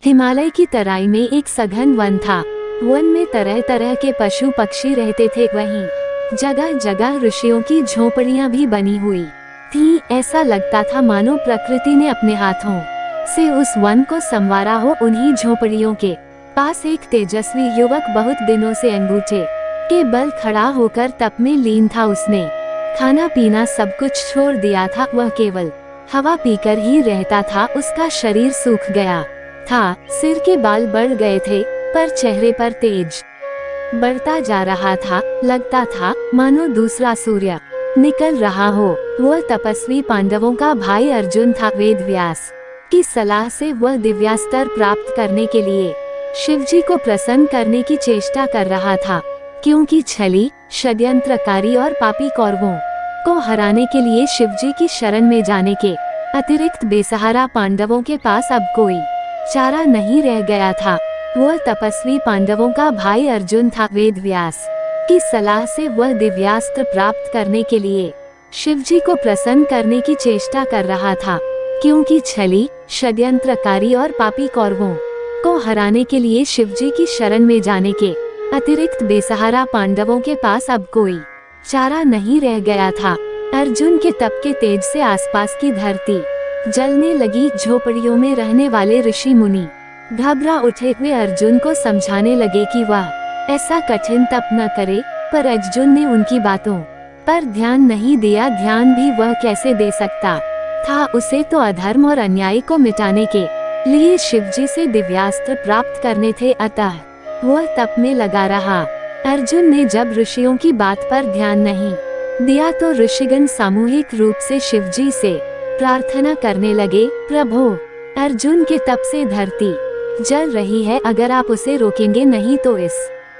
हिमालय की तराई में एक सघन वन था। वन में तरह तरह के पशु पक्षी रहते थे। वहीं जगह जगह ऋषियों की झोपड़ियां भी बनी हुई थी। ऐसा लगता था मानो प्रकृति ने अपने हाथों से उस वन को संवारा हो। उन्हीं झोपड़ियों के पास एक तेजस्वी युवक बहुत दिनों से अंगूठे के बल खड़ा होकर तप में लीन था। उसने खाना पीना सब कुछ छोड़ दिया था। वह केवल हवा पीकर ही रहता था। उसका शरीर सूख गया था, सिर के बाल बढ़ गए थे, पर चेहरे पर तेज बढ़ता जा रहा था। लगता था मानो दूसरा सूर्य निकल रहा हो। वह तपस्वी पांडवों का भाई अर्जुन था। वेद व्यास की सलाह से वह दिव्यास्त्र प्राप्त करने के लिए शिवजी को प्रसन्न करने की चेष्टा कर रहा था, क्योंकि छली, षड्यंत्रकारी और पापी कौरवों को हराने के लिए शिवजी की शरण में जाने के अतिरिक्त बेसहारा पांडवों के पास अब कोई चारा नहीं रह गया था। वह तपस्वी पांडवों का भाई अर्जुन था। वेद व्यास की सलाह से वह दिव्यास्त्र प्राप्त करने के लिए शिवजी को प्रसन्न करने की चेष्टा कर रहा था, क्योंकि छली, षड्यंत्रकारी और पापी कौरवों को हराने के लिए शिवजी की शरण में जाने के अतिरिक्त बेसहारा पांडवों के पास अब कोई चारा नहीं रह गया था। अर्जुन के तप के तेज से आसपास की धरती जलने लगी। झोपड़ियों में रहने वाले ऋषि मुनि घबरा उठे हुए अर्जुन को समझाने लगे कि वह ऐसा कठिन तप न करे, पर अर्जुन ने उनकी बातों पर ध्यान नहीं दिया। ध्यान भी वह कैसे दे सकता था, उसे तो अधर्म और अन्याय को मिटाने के लिए शिवजी से दिव्यास्त्र प्राप्त करने थे। अतः वह तप में लगा रहा। अर्जुन ने जब ऋषियों की बात पर ध्यान नहीं दिया तो ऋषिगण सामूहिक रूप से शिवजी से प्रार्थना करने लगे, प्रभु, अर्जुन के तप से धरती जल रही है। अगर आप उसे रोकेंगे नहीं तो इस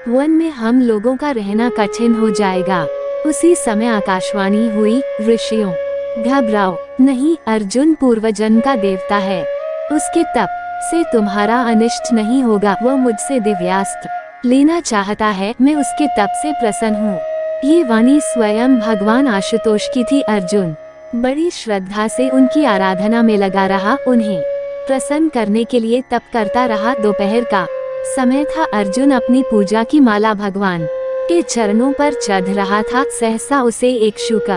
वन में हम लोगों का रहना कठिन हो जाएगा। उसी समय आकाशवाणी हुई, ऋषियों, घबराओ नहीं, अर्जुन पूर्वजन्म का देवता है। उसके तप से तुम्हारा अनिष्ट नहीं होगा। वह मुझसे दिव्यास्त्र लेना चाहता है। मैं उसके तप से प्रसन्न हूँ। ये वाणी स्वयं भगवान आशुतोष की थी। अर्जुन बड़ी श्रद्धा से उनकी आराधना में लगा रहा। उन्हें प्रसन्न करने के लिए तप करता रहा। दोपहर का समय था। अर्जुन अपनी पूजा की माला भगवान के चरणों पर चढ़ रहा था। सहसा उसे एक शुक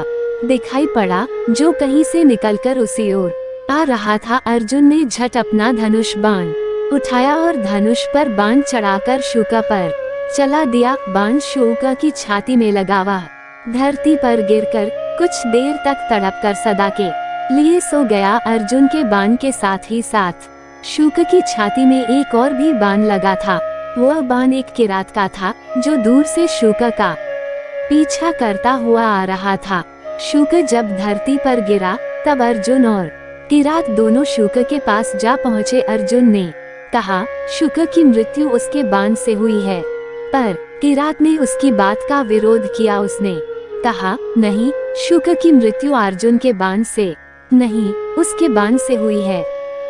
दिखाई पड़ा, जो कहीं से निकलकर उसी ओर आ रहा था। अर्जुन ने झट अपना धनुष बाण उठाया और धनुष पर बाण चढ़ाकर शुक पर चला दिया। बाण शुक की छाती में लगा। वह धरती पर गिरकर कुछ देर तक तड़पकर सदा के लिए सो गया। अर्जुन के बाण के साथ ही साथ शुक की छाती में एक और भी बाण लगा था। वह बाण एक किरात का था, जो दूर से शुक का पीछा करता हुआ आ रहा था। शुक जब धरती पर गिरा तब अर्जुन और किरात दोनों शुक के पास जा पहुँचे। अर्जुन ने कहा, शुक की मृत्यु उसके बाण से हुई है, पर किरात ने उसकी बात का विरोध किया। उसने कहा, नहीं, शुक की मृत्यु अर्जुन के बाण से नहीं, उसके बाण से हुई है।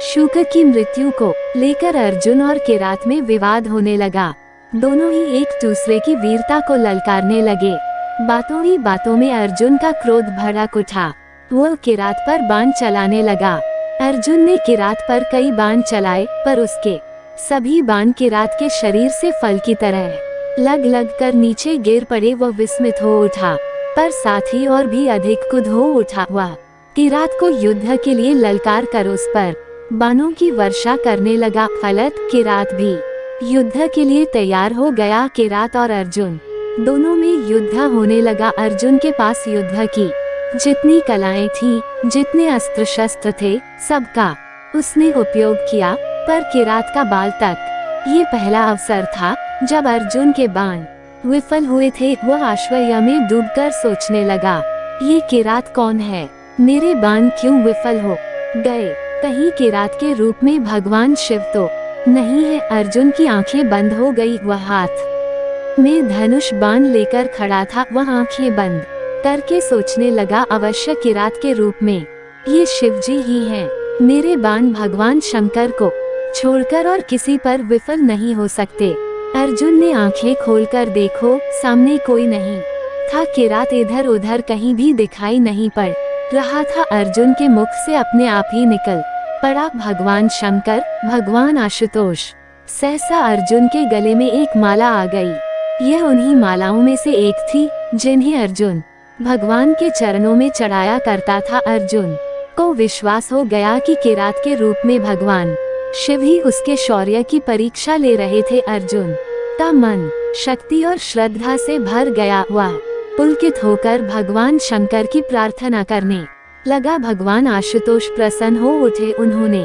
शुक की मृत्यु को लेकर अर्जुन और किरात में विवाद होने लगा। दोनों ही एक दूसरे की वीरता को ललकारने लगे। बातों ही बातों में अर्जुन का क्रोध भड़क उठा। वह किरात पर बाण चलाने लगा। अर्जुन ने किरात पर कई बाण चलाए, पर उसके सभी बाण किरात के शरीर से फल की तरह लग लग कर नीचे गिर पड़े। वह विस्मित हो उठा, पर साथ ही और भी अधिक क्रुद्ध हो उठा। वह किरात को युद्ध के लिए ललकार कर उस पर बाणों की वर्षा करने लगा। फलत किरात भी युद्ध के लिए तैयार हो गया। किरात और अर्जुन दोनों में युद्ध होने लगा। अर्जुन के पास युद्ध की जितनी कलाएं थी, जितने अस्त्र शस्त्र थे, सबका उसने उपयोग किया, पर किरात का बाल तक ये पहला अवसर था जब अर्जुन के बाण विफल हुए थे। वह आश्चर्य में डूबकर सोचने लगा, ये किरात कौन है? मेरे बाण क्यों विफल हो गए? कहीं किरात के रूप में भगवान शिव तो नहीं है? अर्जुन की आंखें बंद हो गई। वह हाथ में धनुष बाण लेकर खड़ा था। वह आंखें बंद करके सोचने लगा, अवश्य किरात के रूप में ये शिवजी ही हैं। मेरे बाण भगवान शंकर को छोड़कर और किसी पर विफल नहीं हो सकते। अर्जुन ने आंखें खोलकर देखो, सामने कोई नहीं था। किरात इधर उधर कहीं भी दिखाई नहीं पड़ रहा था। अर्जुन के मुख से अपने आप ही निकल पड़ा भगवान शंकर, भगवान आशुतोष। सहसा अर्जुन के गले में एक माला आ गई। यह उन्हीं मालाओं में से एक थी जिन्हें अर्जुन भगवान के चरणों में चढ़ाया करता था। अर्जुन को विश्वास हो गया कि किरात के रूप में भगवान शिव ही उसके शौर्य की परीक्षा ले रहे थे। अर्जुन का मन शक्ति और श्रद्धा से भर गया। वह पुलकित होकर भगवान शंकर की प्रार्थना करने लगा। भगवान आशुतोष प्रसन्न हो उठे। उन्होंने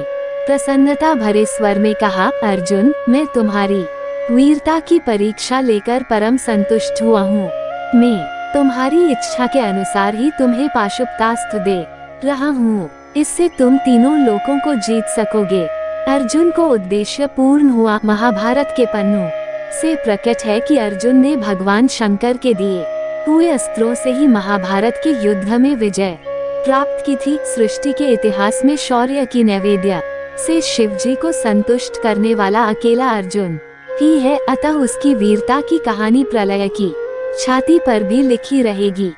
प्रसन्नता भरे स्वर में कहा, अर्जुन, मैं तुम्हारी वीरता की परीक्षा लेकर परम संतुष्ट हुआ हूँ। मैं तुम्हारी इच्छा के अनुसार ही तुम्हें पाशुपतास्त्र दे रहा हूँ। इससे तुम तीनों लोकों को जीत सकोगे। अर्जुन को उद्देश्य पूर्ण हुआ। महाभारत के पन्नों से प्रकट है कि अर्जुन ने भगवान शंकर के दिए हुए अस्त्रों से ही महाभारत के युद्ध में विजय प्राप्त की थी। सृष्टि के इतिहास में शौर्य की नैवेद्य से शिवजी को संतुष्ट करने वाला अकेला अर्जुन ही है। अतः उसकी वीरता की कहानी प्रलय की छाती पर भी लिखी रहेगी।